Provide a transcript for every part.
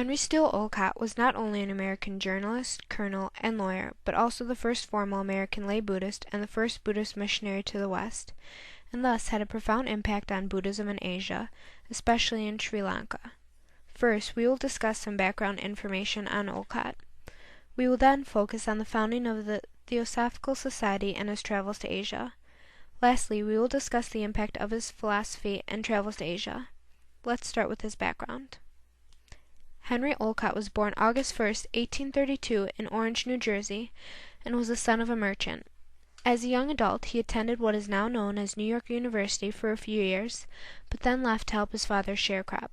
Henry Steele Olcott was not only an American journalist, colonel, and lawyer, but also the first formal American lay Buddhist and the first Buddhist missionary to the West, and thus had a profound impact on Buddhism in Asia, especially in Sri Lanka. First, we will discuss some background information on Olcott. We will then focus on the founding of the Theosophical Society and his travels to Asia. Lastly, we will discuss the impact of his philosophy and travels to Asia. Let's start with his background. Henry Olcott was born August 1, 1832, in Orange, New Jersey, and was the son of a merchant. As a young adult, he attended what is now known as New York University for a few years, but then left to help his father sharecrop.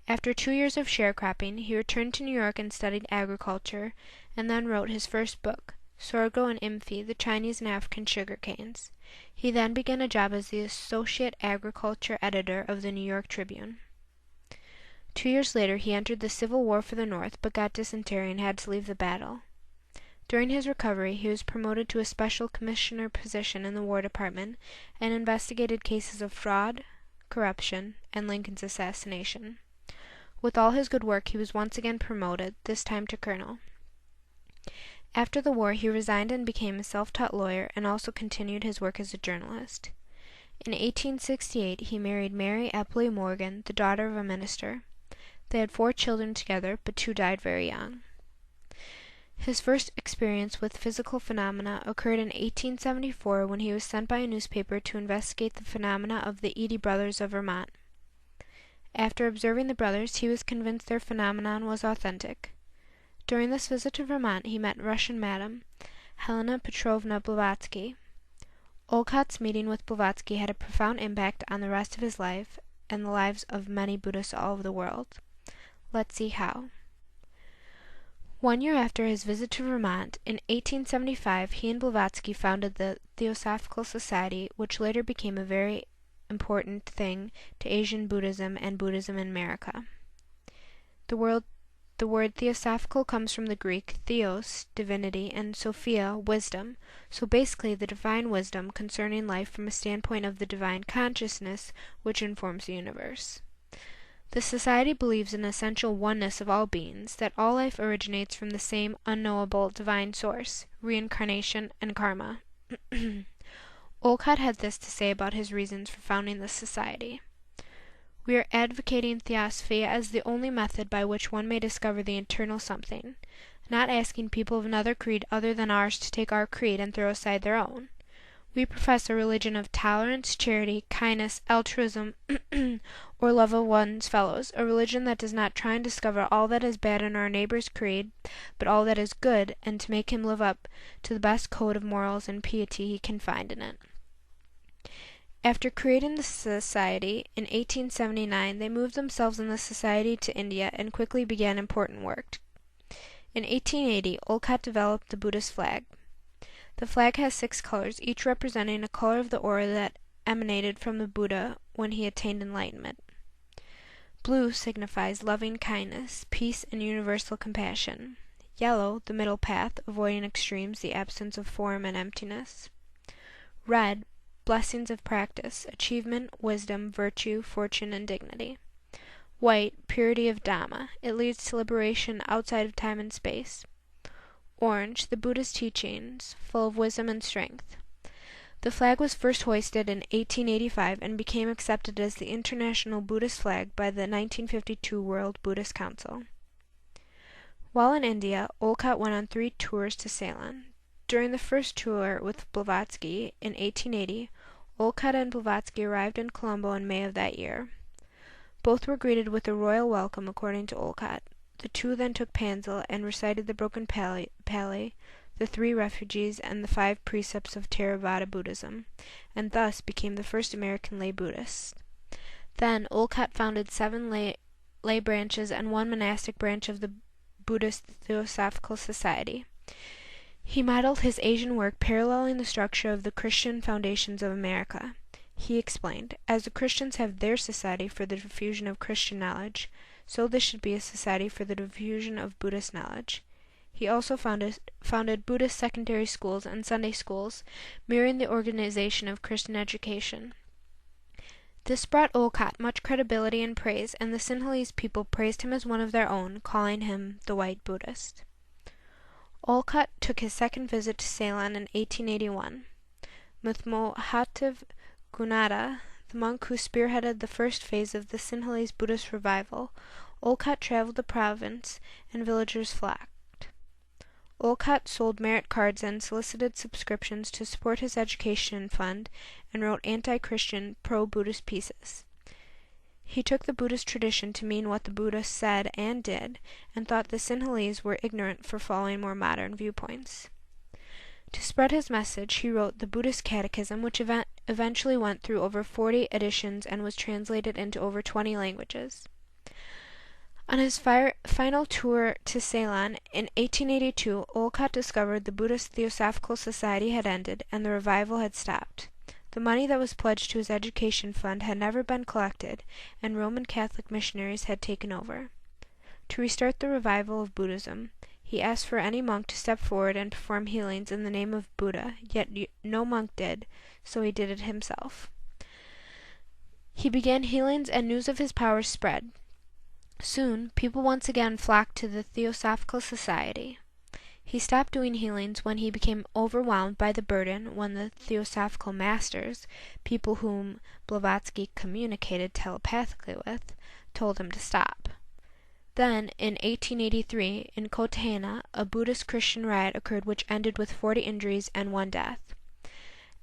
After 2 years of sharecropping, he returned to New York and studied agriculture, and then wrote his first book, Sorgo and Imphi, the Chinese and African Sugar Canes. He then began a job as the associate agriculture editor of the New York Tribune. 2 years later, he entered the Civil War for the North, but got dysentery and had to leave the battle. During his recovery, he was promoted to a special commissioner position in the War Department and investigated cases of fraud, corruption, and Lincoln's assassination. With all his good work, he was once again promoted, this time to colonel. After the war, he resigned and became a self-taught lawyer and also continued his work as a journalist. In 1868, he married Mary Epley Morgan, the daughter of a minister. They had 4 children together, but 2 died very young. His first experience with physical phenomena occurred in 1874 when he was sent by a newspaper to investigate the phenomena of the Eadie brothers of Vermont. After observing the brothers, he was convinced their phenomenon was authentic. During this visit to Vermont, he met Russian Madame Helena Petrovna Blavatsky. Olcott's meeting with Blavatsky had a profound impact on the rest of his life and the lives of many Buddhists all over the world. Let's see how. 1 year after his visit to Vermont, in 1875, he and Blavatsky founded the Theosophical Society, which later became a very important thing to Asian Buddhism and Buddhism in America. The word theosophical comes from the Greek theos, divinity, and sophia, wisdom, so basically the divine wisdom concerning life from a standpoint of the divine consciousness which informs the universe. The society believes in essential oneness of all beings, that all life originates from the same unknowable divine source, reincarnation, and karma. Olcott had this to say about his reasons for founding the society. We are advocating theosophy as the only method by which one may discover the eternal something, not asking people of another creed other than ours to take our creed and throw aside their own. We profess a religion of tolerance, charity, kindness, altruism, or love of one's fellows, a religion that does not try and discover all that is bad in our neighbor's creed, but all that is good, and to make him live up to the best code of morals and piety he can find in it. After creating the society in 1879, they moved themselves and the society to India and quickly began important work. In 1880, Olcott developed the Buddhist Flag. The flag has 6 colors, each representing a color of the aura that emanated from the Buddha when he attained enlightenment. Blue signifies loving kindness, peace, and universal compassion. Yellow, the middle path, avoiding extremes, the absence of form and emptiness. Red, blessings of practice, achievement, wisdom, virtue, fortune, and dignity. White, purity of Dhamma. It leads to liberation outside of time and space. Orange, the Buddhist teachings, full of wisdom and strength. The flag was first hoisted in 1885 and became accepted as the international Buddhist flag by the 1952 World Buddhist Council. While in India, Olcott went on 3 tours to Ceylon. During the first tour with Blavatsky in 1880, Olcott and Blavatsky arrived in Colombo in May of that year. Both were greeted with a royal welcome according to Olcott. The 2 then took Panza and recited the broken Pali, the 3 refuges, and the 5 precepts of Theravada Buddhism, and thus became the first American lay Buddhists. Then Olcott founded 7 lay branches and 1 monastic branch of the Buddhist Theosophical Society. He modeled his Asian work paralleling the structure of the Christian foundations of America. He explained, as the Christians have their society for the diffusion of Christian knowledge, so this should be a society for the diffusion of Buddhist knowledge. He also founded Buddhist secondary schools and Sunday schools, mirroring the organization of Christian education. This brought Olcott much credibility and praise, and the Sinhalese people praised him as one of their own, calling him the White Buddhist. Olcott took his second visit to Ceylon in 1881. With Mohativ Gunada, the monk who spearheaded the first phase of the Sinhalese Buddhist revival, Olcott traveled the province, and villagers flocked. Olcott sold merit cards and solicited subscriptions to support his education fund, and wrote anti-Christian, pro-Buddhist pieces. He took the Buddhist tradition to mean what the Buddha said and did, and thought the Sinhalese were ignorant for following more modern viewpoints. To spread his message, he wrote the Buddhist Catechism, which eventually went through over 40 editions and was translated into over 20 languages. On his final tour to Ceylon in 1882, Olcott discovered the Buddhist Theosophical Society had ended and the revival had stopped. The money that was pledged to his education fund had never been collected, and Roman Catholic missionaries had taken over. To restart the revival of Buddhism, he asked for any monk to step forward and perform healings in the name of Buddha, yet no monk did, so he did it himself. He began healings, and news of his powers spread. Soon, people once again flocked to the Theosophical Society. He stopped doing healings when he became overwhelmed by the burden when the Theosophical Masters, people whom Blavatsky communicated telepathically with, told him to stop. Then, in 1883, in Kotana, a Buddhist-Christian riot occurred which ended with 40 injuries and 1 death.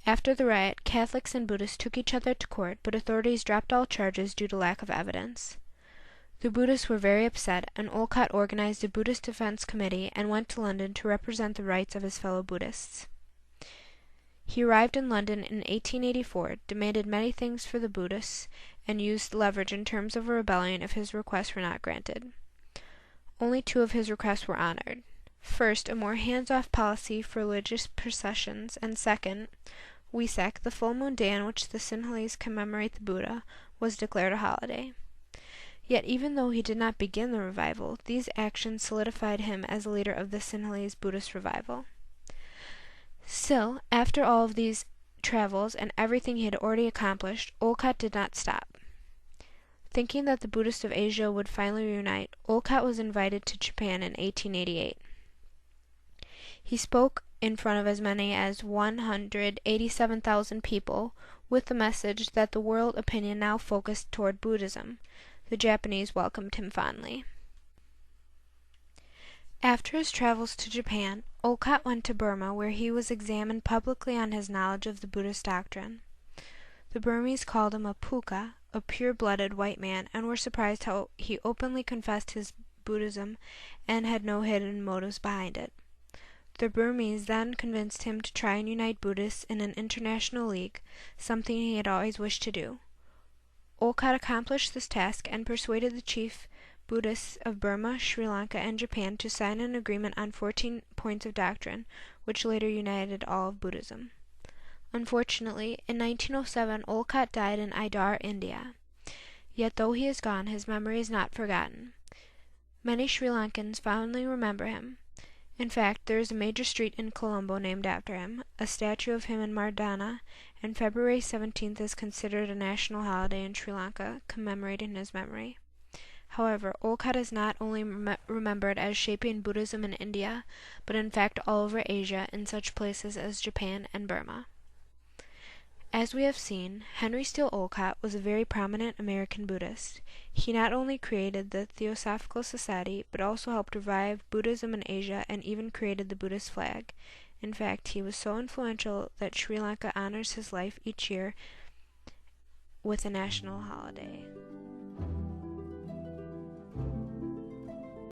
After the riot, Catholics and Buddhists took each other to court, but authorities dropped all charges due to lack of evidence. The Buddhists were very upset, and Olcott organized a Buddhist Defense Committee and went to London to represent the rights of his fellow Buddhists. He arrived in London in 1884, demanded many things for the Buddhists, and used leverage in terms of a rebellion if his requests were not granted. Only 2 of his requests were honored. First, a more hands-off policy for religious processions, and second, Wesak, the full moon day on which the Sinhalese commemorate the Buddha, was declared a holiday. Yet even though he did not begin the revival, these actions solidified him as a leader of the Sinhalese Buddhist revival. Still, after all of these travels and everything he had already accomplished, Olcott did not stop. Thinking that the Buddhists of Asia would finally reunite, Olcott was invited to Japan in 1888. He spoke in front of as many as 187,000 people with the message that the world opinion now focused toward Buddhism. The Japanese welcomed him fondly. After his travels to Japan, Olcott went to Burma, where he was examined publicly on his knowledge of the Buddhist doctrine. The Burmese called him a puka, a pure-blooded white man, and were surprised how he openly confessed his Buddhism and had no hidden motives behind it. The Burmese then convinced him to try and unite Buddhists in an international league, something he had always wished to do. Olcott accomplished this task and persuaded the chief Buddhists of Burma, Sri Lanka, and Japan to sign an agreement on 14 points of doctrine, which later united all of Buddhism. Unfortunately, in 1907, Olcott died in Idar, India. Yet though he is gone, his memory is not forgotten. Many Sri Lankans fondly remember him. In fact, there is a major street in Colombo named after him, a statue of him in Mardana, and February 17th is considered a national holiday in Sri Lanka, commemorating his memory. However, Olcott is not only remembered as shaping Buddhism in India, but in fact all over Asia in such places as Japan and Burma. As we have seen, Henry Steele Olcott was a very prominent American Buddhist. He not only created the Theosophical Society, but also helped revive Buddhism in Asia and even created the Buddhist Flag. In fact, he was so influential that Sri Lanka honors his life each year with a national holiday.